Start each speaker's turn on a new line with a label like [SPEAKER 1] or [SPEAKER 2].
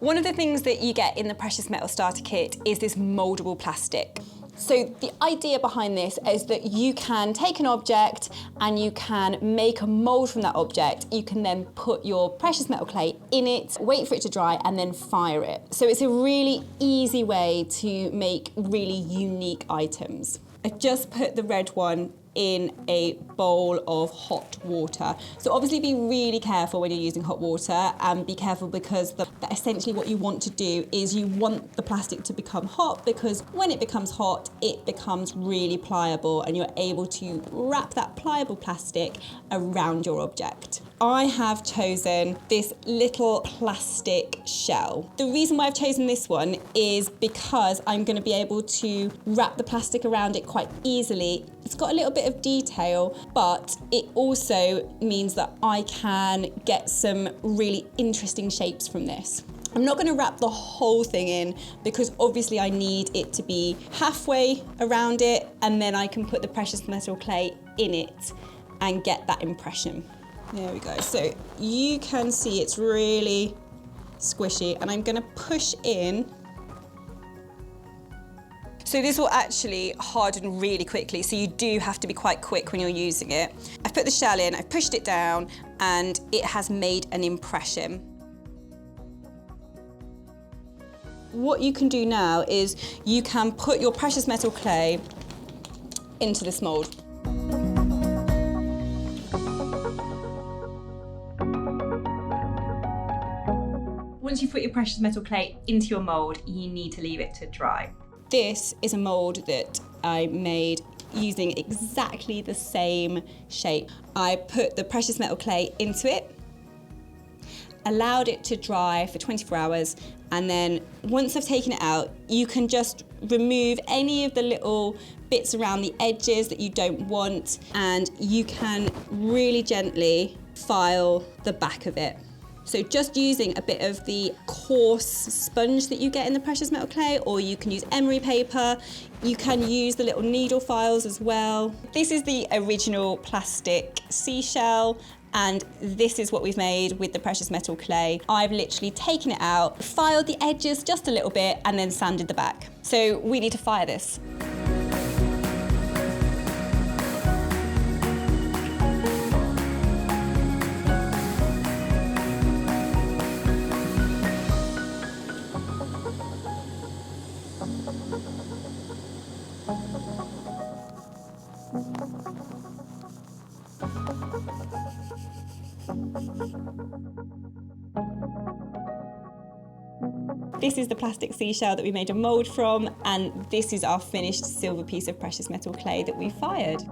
[SPEAKER 1] One of the things that you get in the precious metal starter kit is this mouldable plastic. So the idea behind this is that you can take an object and you can make a mould from that object. You can then put your precious metal clay in it, wait for it to dry, and then fire it. So it's a really easy way to make really unique items. I've just put the red one in a bowl of hot water. So obviously be really careful when you're using hot water, and be careful because essentially what you want to do is you want the plastic to become hot, because when it becomes hot, it becomes really pliable and you're able to wrap that pliable plastic around your object. I have chosen this little plastic shell. The reason why I've chosen this one is because I'm going to be able to wrap the plastic around it quite easily. It's got a little bit of detail, but it also means that I can get some really interesting shapes from this. I'm not going to wrap the whole thing in because obviously I need it to be halfway around it, and then I can put the precious metal clay in it and get that impression. There we go. So you can see it's really squishy, and I'm going to push in. So this will actually harden really quickly, so you do have to be quite quick when you're using it. I've put the shell in, I've pushed it down, and it has made an impression. What you can do now is you can put your precious metal clay into this mould. Once you've put your precious metal clay into your mould, you need to leave it to dry. This is a mould that I made using exactly the same shape. I put the precious metal clay into it, allowed it to dry for 24 hours, and then once I've taken it out, you can just remove any of the little bits around the edges that you don't want, and you can really gently file the back of it. So just using a bit of the coarse sponge that you get in the precious metal clay, or you can use emery paper. You can use the little needle files as well. This is the original plastic seashell, and this is what we've made with the precious metal clay. I've literally taken it out, filed the edges just a little bit, and then sanded the back. So we need to fire this. This is the plastic seashell that we made a mould from, and this is our finished silver piece of precious metal clay that we fired.